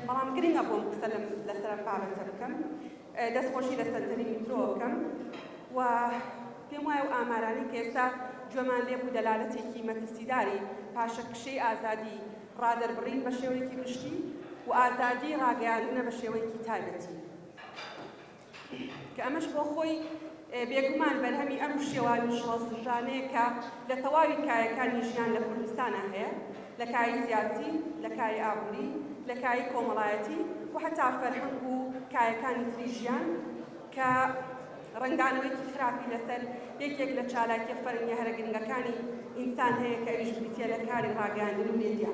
بەڵام گرنگە بۆم قسە لەسەر بابەتە بکەم دەستخۆشی لە سەنتەری میترۆ بکەم و پێم وایە و ئامارانی کە ئێستا گوێمان لێ بوو دەلالەتێکی مەترسیداری پاشەکشەی ئازادی ڕادەربڕین بە شێوەیەکی گشتی و ئازادی ڕاگەیاندنە بە شێوەیەکی تایبەتی کە ئەمەش بۆ خۆی بێگومان بەرهەمی ئەم شێوان و شڵەسژانەیە کە لە تەواوی کایەکانی ژیان لە کوردستانە هەیە لە کایی سیاسی لە کایی ئابووری لە کایی کۆمەڵایەتی و حتا فەرهەنگ و کایەکانی تری ژیان کە ڕنگدانەوەیکی خراپی لەسەر یەکێک لە چالاکیە فەرمیە هەرە گرنگەکانی ئینسان هەیە کە ئەویش بریتیە لە کاری ڕاگەیاندن و مێدیا.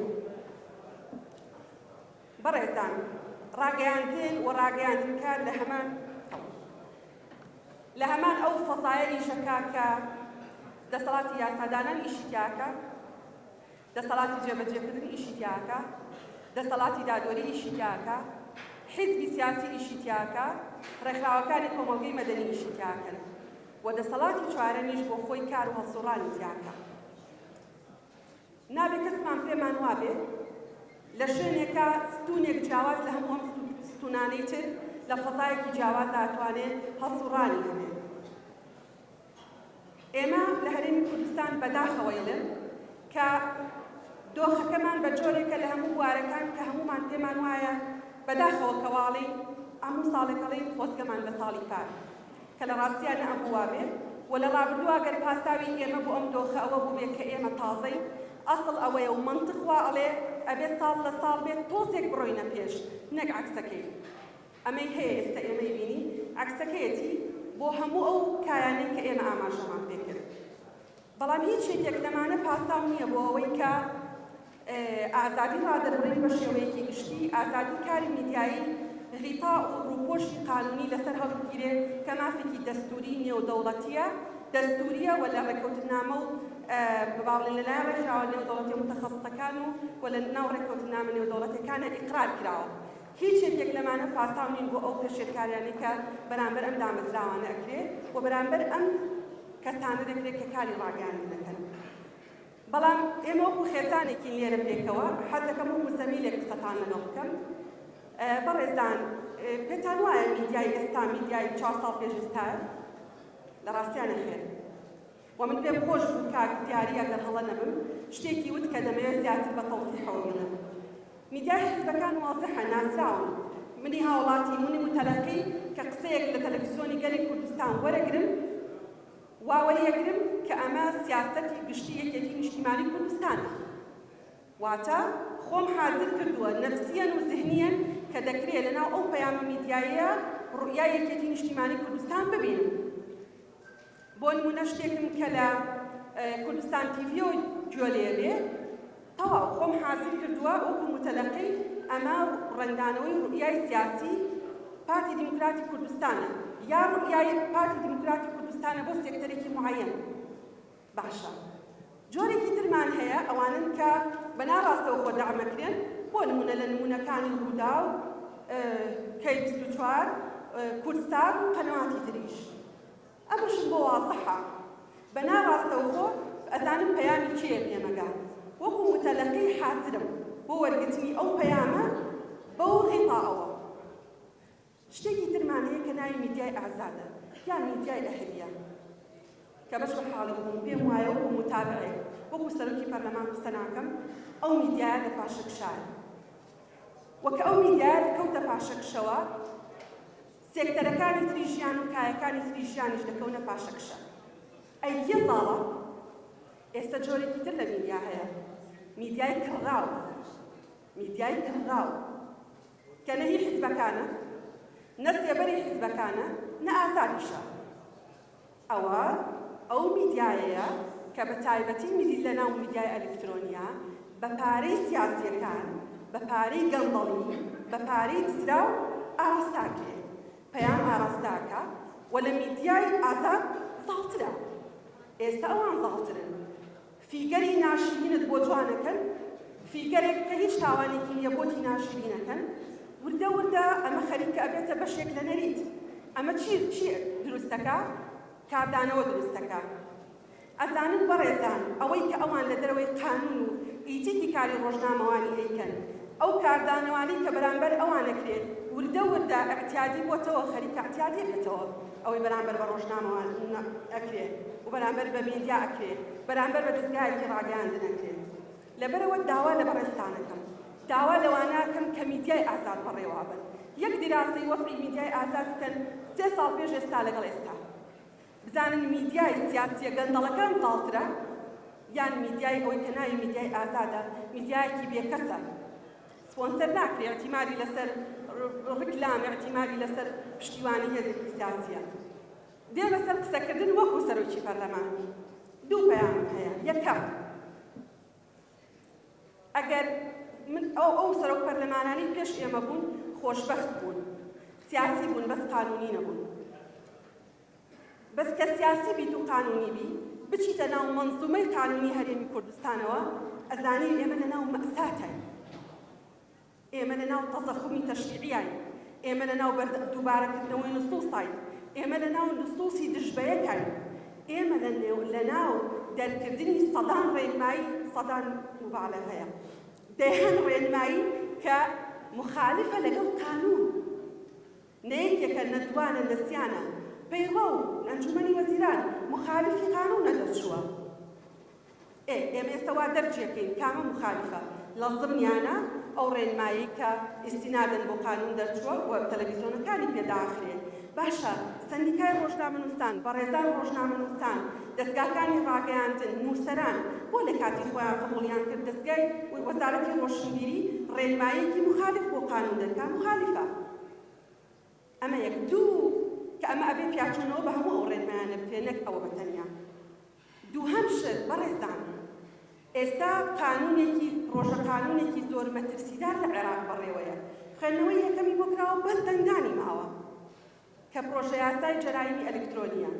بەڕێزان، ڕاگەیاندن و ڕاگەیاندنکار لە هەمان ئەو فەزایە ئیشەکە کە دەسەڵاتی یاسادانان ئیشی تیاکە، دەسەڵاتی جێبەجێکردن ئیشی تیاکە، دەسەڵاتی دادوەری ئیشی تیاکە، حیزبی سیاسی ئیشی تیاکە، ڕێکخراوەکانی کۆمەڵگەی مەدەنی ئیشی تیاکەن و دەسەڵاتی چوارەمیش بۆ خۆی کار و هەڵسوڕانی تیاکە. نابێ کەسمان پێمان وابێ لە شوێنێکە ستونێک جیاواز لە هەموو ئەم ستونانەی تر لە فەزایەکی جیاواز داتوانێت هەڵسوڕانی هەبێت. ئێمە لە هەرێمی کوردستان بەداخەوەیلن کە دۆخەکەمان بە جۆرێکە لە هەموو بوارەکان کە هەمومان پێمان وایە بەداخەوە کەواڵی هەموو ساڵێکەڵی خۆزگەمان بە ساڵی پار کە لە ڕاستیان ئەبوو وابێ و لە ڕابردووە گەر پاساوی ئێمە بۆ ئەم دۆخە ئەوە بوو بێت کە ئێمە تازەی ئەسڵ ئەوەیە و منطق وا ئەڵێ ئەبێت ساڵ لە ساڵ بێت تۆزێک بڕۆینە پێش نەک عەکسەکەی. ئەمەی هەیە ئێستا ئێمەی بینی عەکسەکەیەتی بۆ هەموو ئەو کایانەی کە ئێمە ئاماژەمان پێ کرد. بەڵام هیچ شتێک لەمانە پاساو نییە بۆ ئەوەی کە ئازادی ڕادەربڕین بە شێوەیەکی گشتی، ئازادی کاری میدیایی غیتا و ڕووپۆشی قانونی لەسەر هەڵبگیرێ کە مافێکی دەستوری نێودەوڵەتیە، دەستوریە و لە ڕێکەوتنامە و بەڵێن لەلایەن ڕێکخراوە نێودەوڵەتی متەخەسسەکان و لە ناو ڕێکەوتنامە نێودەوڵەتیەکانە ئیقرار کراوە. هیچ یەکێک لەمانە پاساو نین بۆ ئەو پێشێرکاریانەی کە بەرامبەر ئەم دامەزراوانە ئەکرێ و بەرامبەر ئەم کەسانە دەکرێت کە کاری ڕاگەیاندن دەکەن. بەڵام ئێمە وەکو خێزانێکی لێرە پێکەوە حەز دەکەم وەکو زەمیلێک قسەتان لەگەڵ بکەم. بەڕێزان، پێتان وایە میدیای ئێستا میدیای 4 ساڵ پێشتر لە ڕاستیانە خێر و من پێم خۆش بوو کاک دیاری ئەگەر هەڵە نەبم شتێکی وت کە دەمەوێت زیاتر بە تەوضیحەوە بڵێم. میدیای حیزبەکان وازحە ناسراون. منی هاوڵاتی منی متەلەقی کە قسەیەک لە تەلەڤیزیۆنی گەلی کوردستان وەرەگرم واوەریەگرم کە ئەمە سیاسەتی گشتی یەکێتی نیشتیمانی کوردستانە. واتە خۆم حاضر کردووە نەفسیەن و ذهنیەن کە دەکرێت لەناو ئەو پەیامە میدیاییە ڕوئیای یەکێتی نیشتیمانی کوردستان ببینم. بۆ نمونە شتێکم کە لە کوردستان تیڤیۆ گوێ لێ بێ تەواو خۆم حاضر کردووە وەکو متەلەقی ئەمە ڕەنگدانەوەی ڕوئیای سیاسی پارتی دیموکراتی کوردستانە یا ڕوئیای پارتی دیموکراتی کوردستانە بۆ سێکتەرێکی معەیەن. باشە. جۆرێکی ترمان هەیە ئەوانن کە بەناڕاستەوە خۆ دەعمەکرێن بۆ نمونە لە نمونەکانی ڕوودا و کەی 24 کورسار و قەنەواتی تریش. ئەمەشم بۆ وازەحە. بەناڕاستەوە خۆ ئەزانم پەیامی کێیە پێمەگا. وەکو متەلەقی حاضرم بۆ وەرگرتنی ئەو پەیامە بەو غیتاەوە. شتێکی ترمان هەیە کە ناوی میدیای ئازادە یان میدیای ئەهلیە کە بەش بە حاڵی بووم پێم وایە وەکو متابعێک وەکو سەرۆکی پەرلەمان قسە ناکەم ئەو میدیایە لە پاشەکشایە وەکە ئەو میدیایە کەوتە پاشەکشەوە سێکتەرەکانی تری ژیان و کایەکانی تری ژیانیش دەکەونە پاشەکشە. ئەی یە ساڵە ئێستا جۆرێکی تر لە میدیا هەیە میدیای کڕاو میدیای کڕاو کە نە هی حیزبەکانە نە سێبەری حیزبەکانە نە ئازادیشە. ئەوە ئەو میدیایەیە کە بە تایبەتی میدی لە ناو میدیای ئەلکترۆنیا بە پارەی سیاسیەکان بە پارەی گەندەڵی بە پارەی دزرا و ئاراستاکێ پەیام ئاراستاکە و لە میدیای ئازاد زاڵترە. ئێستا ئەوان زاڵترن. فیگەری ناشرینت بۆ جوانەکەن فیگەرێک کە هیچ تاوانێکی نییە بۆتی ناشرینەکەن وردە وردە ئەمە خەریکە ئەبێتە بەشێک لە نەریت. ئەمە چی دروستەکە؟ کاردانەوە دروستەکە. ئەزانن بەڕێزان ئەوەی کە ئەوان لە دەرەوەی قانون و ئیتیکی کاری ڕۆژنامەوانی ئەیکەن ئەو کاردانەوانی کە بەرامبەر ئەوانەکرێت وردە وردە اعتیادی بۆتەوە خەریکە اعتیادی بێتەوە ئەوەی بەرامبەر بە ڕۆژنامەوان ئەکرێت و بەرامبەر بە میدیا ئەکرێت بەرامبەر بە دەستگایەکی ڕاگەیاندن ئەکرێت لەبەرەوە داوا لە بەڕێستانەکەم داوا لەوانەکەم کە میدیای ئازاد بەڕێوە بن یەک دیراسی وەفری میدیای ئازاد بکەن 3 ساڵ پێش ئێستا لەگەڵ ئێستا بزانن میدیای سیاسیە گەندەڵەکان زاڵترە یان میدیای ئەوەی کە ناوی میدیای ئازادە میدیایەکی بێکەسە سپۆنسەر ناکرێ اعتیمادی لەسەر ڕکلام اعتیمادی لەسەر پشتیوانی هێزێکی سیاسیە دێ بەسەر قسەکردن وەکو سەرۆکی پەرلەمانی دوو پەیامم هەیە یەکەم ئەگەر من ئەو سەرۆک پەرلەمانانی پێش ئێمە بوون خۆشبەخت بوون سیاسی بوون بەس قانونی نەبوون بەس کە سیاسی بیت و قانونی بی بچیتە ناو مەنزومەی قانونی هەرێمی کوردستانەوە ئەزانی ئێمە لە ناو مەئساتین ئێمە لە ناو تەزەخمی تەشریعیین ئێمە لە ناو دووبارەکردنەوەی نوسووسین ئێمە لە ناو نوسووسی دژبەیەکین ئێمە لە ناو دەرکردنی سەدان ڕێنمایی سەدان مبالغەیە دەیهەن ڕێنمایی کە مخالفە لەگەڵ قانون نەیەکێکە نەتوانە نەسیانە پەیڕە و ئەنجومەنی وەزیران مخالفی قانونە دەرچووە ئێمە ئێستا وا دەرجێکەین کامە مخالفە لە ضمنیانە ئەو ڕێنمایی کە ئیسینادن بۆ قانون دەرچووە و تەلەڤیزیۆنەکانی پێداخرێت باشە سەندیکای ڕۆژنامەنووسان بەڕێزان ڕۆژنامەنووسان دەستگاکانی ڕاگەیاندن نووسەران بۆ لە کاتی خۆیان قبوڵیان کرد دەستگای وەزارەتی ڕۆشنبیری ڕێنمایەکی مخالف بۆ قانون دەرکا مخالفە ئەمە یەک دوو کە ئەمە ئەبێ پیاچوونەوە بە هەموو ئەو ڕێنمایانە بکرێ نەک ئەوە بەتەنیا دووهەم شت بەڕێزان ئێستا قانونێکی ڕۆژە قانونێکی زۆر مەترسیدار لە عێراق بەڕێوەیە خوێندنەوەی یەکەمی بۆ کراوە بەس دەنگدانی ماوە کە پرۆژە یاسای جەرایمی ئەلکترۆنیە